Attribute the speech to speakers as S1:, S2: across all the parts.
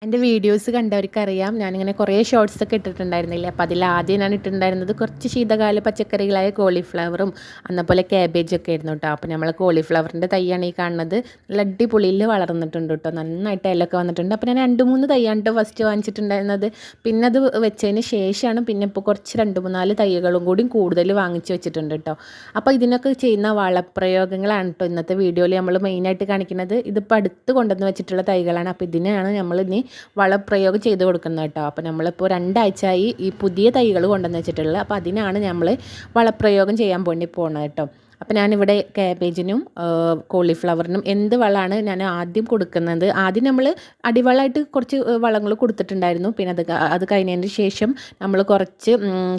S1: എൻ്റെ വീഡിയോസ് കണ്ടവർക്കറിയാം ഞാനിങ്ങനെ കുറേ ഷോർട്സൊക്കെ ഇട്ടിട്ടുണ്ടായിരുന്നില്ലേ. അപ്പോൾ അതിലാദ്യം ഞാൻ ഇട്ടിട്ടുണ്ടായിരുന്നത് കുറച്ച് ശീതകാല പച്ചക്കറികളായ കോളിഫ്ലവറും അന്നപോലെ ക്യാബേജൊക്കെ ആയിരുന്നു കേട്ടോ. അപ്പോൾ നമ്മൾ കോളിഫ്ലവറിൻ്റെ തൈയാണ് ഈ കാണുന്നത്. നല്ല അടിപൊളിയിൽ വളർന്നിട്ടുണ്ട് കേട്ടോ, നന്നായിട്ട് ഇലയൊക്കെ വന്നിട്ടുണ്ട്. അപ്പോൾ ഞാൻ 2-3 തൈയാണ് കേട്ടോ ഫസ്റ്റ് വാങ്ങിച്ചിട്ടുണ്ടായിരുന്നത്. പിന്നെ അത് വെച്ചതിന് ശേഷമാണ് പിന്നെ ഇപ്പോൾ കുറച്ച് 2-3-4 തൈകളും കൂടി കൂടുതൽ വാങ്ങിച്ച് വെച്ചിട്ടുണ്ട് കേട്ടോ. അപ്പോൾ ഇതിനൊക്കെ ചെയ്യുന്ന വളപ്രയോഗങ്ങളാണ് കേട്ടോ ഇന്നത്തെ വീഡിയോയിൽ നമ്മൾ മെയിനായിട്ട് കാണിക്കുന്നത്. ഇതിപ്പോൾ അടുത്ത് കൊണ്ടുവന്ന് വെച്ചിട്ടുള്ള തൈകളാണ്. അപ്പോൾ ഇതിനെയാണ് നമ്മൾ ഇനി വളപ്രയോഗം ചെയ്ത് കൊടുക്കുന്നത് കേട്ടോ. അപ്പോൾ നമ്മളിപ്പോൾ 2 ആഴ്ചയായി ഈ പുതിയ തൈകൾ കൊണ്ടുവന്ന് വെച്ചിട്ടുള്ളത്. അപ്പോൾ അതിനാണ് നമ്മൾ വളപ്രയോഗം ചെയ്യാൻ പോകുന്നത് കേട്ടോ. അപ്പോൾ ഞാനിവിടെ ക്യാബേജിനും കോളിഫ്ലവറിനും എന്ത് വളമാണ് ഞാൻ ആദ്യം കൊടുക്കുന്നത്. ആദ്യം നമ്മൾ അടിവളമായിട്ട് കുറച്ച് വളങ്ങൾ കൊടുത്തിട്ടുണ്ടായിരുന്നു. പിന്നെ അത് കഴിഞ്ഞതിന് ശേഷം നമ്മൾ കുറച്ച്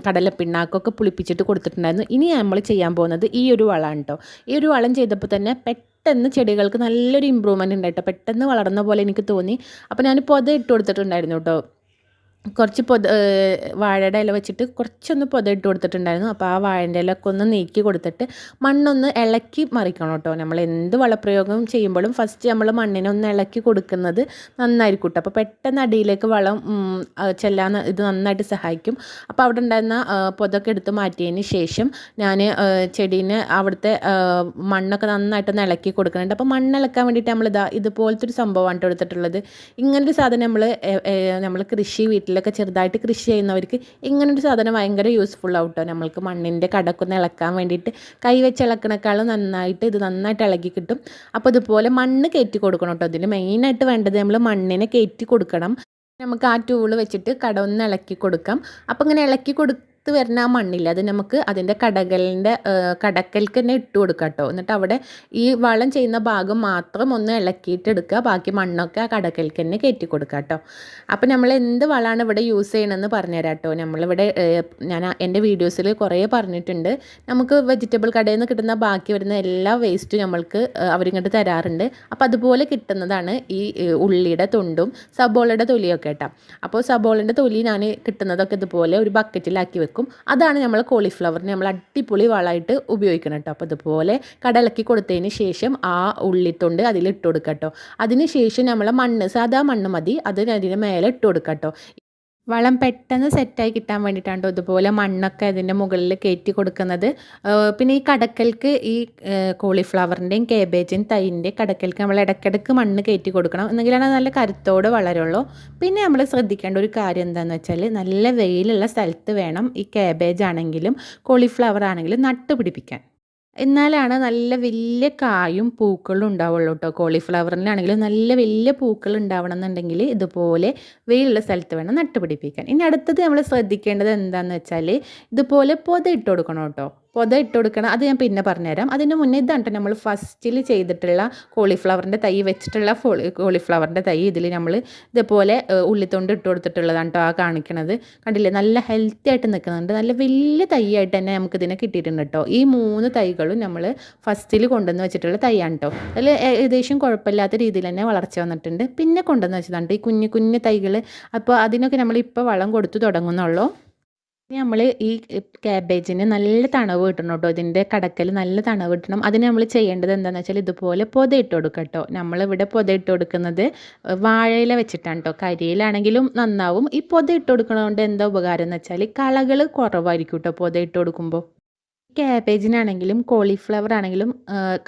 S1: കടലപ്പിണ്ണാക്കൊക്കെ പുളിപ്പിച്ചിട്ട് കൊടുത്തിട്ടുണ്ടായിരുന്നു. ഇനി നമ്മൾ ചെയ്യാൻ പോകുന്നത് ഈ ഒരു വളമാണ് കേട്ടോ. ഈ ഒരു വളം ചെയ്തപ്പോൾ തന്നെ പെട്ടെന്ന് ചെടികൾക്ക് നല്ലൊരു ഇമ്പ്രൂവ്മെൻറ്റ് ഉണ്ടായിട്ടോ. പെട്ടെന്ന് വളർന്ന പോലെ എനിക്ക് തോന്നി. അപ്പോൾ ഞാൻ പൊത ഇട്ട് കൊടുത്തിട്ടുണ്ടായിരുന്നു കേട്ടോ. കുറച്ച് വാഴയുടെ ഇല വെച്ചിട്ട് കുറച്ചൊന്ന് ഇട്ട് കൊടുത്തിട്ടുണ്ടായിരുന്നു. അപ്പോൾ ആ വാഴൻ്റെ ഇലയൊക്കെ ഒന്ന് നീക്കി കൊടുത്തിട്ട് മണ്ണൊന്ന് ഇളക്കി മറിക്കണം കേട്ടോ. നമ്മൾ എന്ത് വളപ്രയോഗം ചെയ്യുമ്പോഴും ഫസ്റ്റ് നമ്മൾ മണ്ണിനെ ഒന്ന് ഇളക്കി കൊടുക്കുന്നത് നന്നായിരിക്കും കേട്ടോ. അപ്പോൾ പെട്ടെന്ന് അടിയിലേക്ക് വളം ചെല്ലാൻ ഇത് നന്നായിട്ട് സഹായിക്കും. അപ്പോൾ അവിടെ ഉണ്ടായിരുന്ന പൊതൊക്കെ എടുത്ത് മാറ്റിയതിന് ശേഷം ഞാൻ ചെടീനെ അവിടുത്തെ മണ്ണൊക്കെ നന്നായിട്ടൊന്ന് ഇളക്കി കൊടുക്കുന്നുണ്ട്. അപ്പോൾ മണ്ണിളക്കാൻ വേണ്ടിയിട്ട് ഇതുപോലത്തെ ഒരു സംഭവമാണ് എടുത്തിട്ടുള്ളത്. ഇങ്ങനൊരു സാധനം നമ്മൾ കൃഷി വീട്ടിലൊക്കെ ചെറുതായിട്ട് കൃഷി ചെയ്യുന്നവർക്ക് ഇങ്ങനൊരു സാധനം ഭയങ്കര യൂസ്ഫുൾ ആവും കേട്ടോ. നമ്മൾക്ക് മണ്ണിൻ്റെ കടക്കൊന്ന് ഇളക്കാൻ വേണ്ടിയിട്ട് കൈവച്ച് ഇളക്കണേക്കാളും നന്നായിട്ട് ഇത് നന്നായിട്ട് ഇളകി കിട്ടും. അപ്പോൾ ഇതുപോലെ മണ്ണ് കയറ്റി കൊടുക്കണം കേട്ടോ. ഇതിന് മെയിനായിട്ട് വേണ്ടത് നമ്മൾ മണ്ണിനെ കയറ്റി കൊടുക്കണം. നമുക്ക് ആ ടൂള് വെച്ചിട്ട് കട ഒന്ന് ഇളക്കി കൊടുക്കാം. അപ്പോൾ ഇങ്ങനെ ഇളക്കി വരുന്ന ആ മണ്ണില്ല, അത് നമുക്ക് അതിൻ്റെ കടക്കൽക്ക് തന്നെ ഇട്ട് കൊടുക്കാം കേട്ടോ. എന്നിട്ട് അവിടെ ഈ വളം ചെയ്യുന്ന ഭാഗം മാത്രം ഒന്ന് ഇളക്കിയിട്ട് എടുക്കുക, ബാക്കി മണ്ണൊക്കെ ആ കടക്കൽക്ക് തന്നെ കയറ്റി കൊടുക്കുക കേട്ടോ. അപ്പോൾ നമ്മൾ എന്ത് വളമാണ് ഇവിടെ യൂസ് ചെയ്യണമെന്ന് പറഞ്ഞുതരാം കേട്ടോ. നമ്മളിവിടെ ഞാൻ എൻ്റെ വീഡിയോസിൽ കുറേ പറഞ്ഞിട്ടുണ്ട്. നമുക്ക് വെജിറ്റബിൾ കടയിൽ നിന്ന് കിട്ടുന്ന ബാക്കി വരുന്ന എല്ലാ വേസ്റ്റും നമ്മൾക്ക് അവരിങ്ങോട്ട് തരാറുണ്ട്. അപ്പോൾ അതുപോലെ കിട്ടുന്നതാണ് ഈ ഉള്ളിയുടെ തൊണ്ടും സബോളയുടെ തൊലിയൊക്കെ കേട്ടോ. അപ്പോൾ സബോളയുടെ തൊലി ഞാൻ കിട്ടുന്നതൊക്കെ ഇതുപോലെ ഒരു ബക്കറ്റിലാക്കി വെക്കും. അതാണ് നമ്മൾ കോളിഫ്ലവറിന് നമ്മൾ അടിപൊളി വളമായിട്ട് ഉപയോഗിക്കണം കേട്ടോ. അപ്പോൾ ഇതുപോലെ കടലക്കി കൊടുത്തതിന് ശേഷം ആ ഉള്ളിത്തൊണ്ട് അതിലിട്ട് കൊടുക്കുക കേട്ടോ. അതിന് ശേഷം നമ്മൾ സാധാ മണ്ണ് മതി, അതിന് മേലെ ഇട്ട് കൊടുക്കുക കേട്ടോ. വളം പെട്ടെന്ന് സെറ്റായി കിട്ടാൻ വേണ്ടിയിട്ടാണ് ഇതുപോലെ മണ്ണൊക്കെ അതിൻ്റെ മുകളിൽ കയറ്റി കൊടുക്കുന്നത്. പിന്നെ ഈ കടക്കൽക്ക് ഈ കോളിഫ്ലവറിൻ്റെയും കേബേജിൻ്റെയും തൈൻ്റെ കടക്കൽക്ക് നമ്മൾ ഇടയ്ക്കിടയ്ക്ക് മണ്ണ് കയറ്റി കൊടുക്കണം, എന്നെങ്കിലാണ് നല്ല കരുത്തോടെ വളരുള്ളൂ. പിന്നെ നമ്മൾ ശ്രദ്ധിക്കേണ്ട ഒരു കാര്യം എന്താണെന്ന് വെച്ചാൽ നല്ല വെയിലുള്ള സ്ഥലത്ത് വേണം ഈ കേബേജ് ആണെങ്കിലും കോളിഫ്ലവർ ആണെങ്കിലും നട്ടുപിടിപ്പിക്കാൻ. എന്നാലാണ് നല്ല വലിയ കായും പൂക്കളും ഉണ്ടാവുള്ളൂ കേട്ടോ. കോളിഫ്ലവറിനാണെങ്കിലും നല്ല വലിയ പൂക്കൾ ഉണ്ടാവണം എന്നുണ്ടെങ്കിൽ ഇതുപോലെ വെയിലുള്ള സ്ഥലത്ത് വേണം നട്ടുപിടിപ്പിക്കാൻ. ഇനി അടുത്തത് നമ്മൾ ശ്രദ്ധിക്കേണ്ടത് എന്താണെന്ന് വെച്ചാൽ ഇതുപോലെ പൊത ഇട്ട് കൊടുക്കണം കേട്ടോ. പൊത ഇട്ട് കൊടുക്കണം, അത് ഞാൻ പിന്നെ പറഞ്ഞുതരാം. അതിന് മുന്നേ ഇതാണ് നമ്മൾ ഫസ്റ്റിൽ ചെയ്തിട്ടുള്ള കോളിഫ്ലവറിൻ്റെ തൈ വെച്ചിട്ടുള്ള കോളിഫ്ലവറിൻ്റെ തൈ ഇതിൽ നമ്മൾ ഇതുപോലെ ഉള്ളിത്തൊണ്ട് ഇട്ട് കൊടുത്തിട്ടുള്ളതാണ് കേട്ടോ ആ കാണിക്കണത്. കണ്ടില്ലേ, നല്ല ഹെൽത്തി ആയിട്ട് നിൽക്കുന്നുണ്ട്. നല്ല വലിയ തൈയായിട്ട് തന്നെ നമുക്കിതിനെ കിട്ടിയിട്ടുണ്ട് കേട്ടോ. ഈ 3 തൈകളും നമ്മൾ ഫസ്റ്റിൽ കൊണ്ടുവന്ന് വെച്ചിട്ടുള്ള തൈയാണ് കേട്ടോ. അതിൽ ഏകദേശം കുഴപ്പമില്ലാത്ത രീതിയിൽ തന്നെ വളർച്ച വന്നിട്ടുണ്ട്. പിന്നെ കൊണ്ടുവന്ന് വെച്ചതാണ് ഈ കുഞ്ഞു കുഞ്ഞു തൈകൾ. അപ്പോൾ അതിനൊക്കെ നമ്മളിപ്പോൾ വളം കൊടുത്തു തുടങ്ങുന്നുള്ളൂ. ഇനി നമ്മൾ ഈ ക്യാബേജിന് നല്ല തണവ് കിട്ടണം കേട്ടോ. ഇതിൻ്റെ കടക്കൽ നല്ല തണവ് കിട്ടണം. അതിന് നമ്മൾ ചെയ്യേണ്ടത് എന്താണെന്ന് വെച്ചാൽ ഇതുപോലെ പൊതയിട്ട് കൊടുക്കുക കേട്ടോ. നമ്മളിവിടെ പൊതയിട്ട് കൊടുക്കുന്നത് വാഴയില വെച്ചിട്ടാണ് കേട്ടോ. കരിയിലാണെങ്കിലും നന്നാവും. ഈ പൊതയിട്ട് കൊടുക്കുന്നതുകൊണ്ട് എന്താ ഉപകാരം എന്ന് വെച്ചാൽ കളകൾ കുറവായിരിക്കും കേട്ടോ പൊതയിട്ട് കൊടുക്കുമ്പോൾ. ക്യാബേജിനാണെങ്കിലും കോളിഫ്ലവർ ആണെങ്കിലും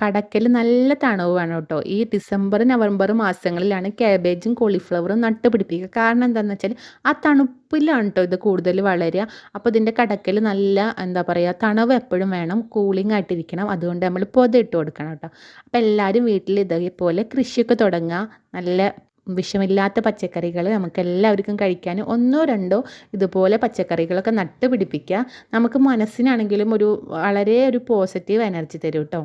S1: കടക്കൽ നല്ല തണവ് വേണം കേട്ടോ. ഈ ഡിസംബർ നവംബർ മാസങ്ങളിലാണ് ക്യാബേജും കോളിഫ്ലവറും നട്ടുപിടിപ്പിക്കുക. കാരണം എന്താണെന്ന് വെച്ചാൽ ആ തണുപ്പിലാണ് കേട്ടോ ഇത് കൂടുതൽ വളരുക. അപ്പോൾ ഇതിൻ്റെ കടക്കൽ നല്ല എന്താ പറയുക, തണവ് എപ്പോഴും വേണം, കൂളിംഗ് ആയിട്ടിരിക്കണം. അതുകൊണ്ട് നമ്മൾ പൊതയിട്ട് കൊടുക്കണം കേട്ടോ. അപ്പോൾ എല്ലാവരും വീട്ടിൽ ഇതേപോലെ കൃഷിയൊക്കെ തുടങ്ങുക. നല്ല വിഷമില്ലാത്ത പച്ചക്കറികൾ നമുക്ക് എല്ലാവർക്കും കഴിക്കാൻ 1-2 ഇതുപോലെ പച്ചക്കറികളൊക്കെ നട്ടുപിടിപ്പിക്കുക. നമുക്ക് മനസ്സിനാണെങ്കിലും വളരെ ഒരു പോസിറ്റീവ് എനർജി തരും കേട്ടോ.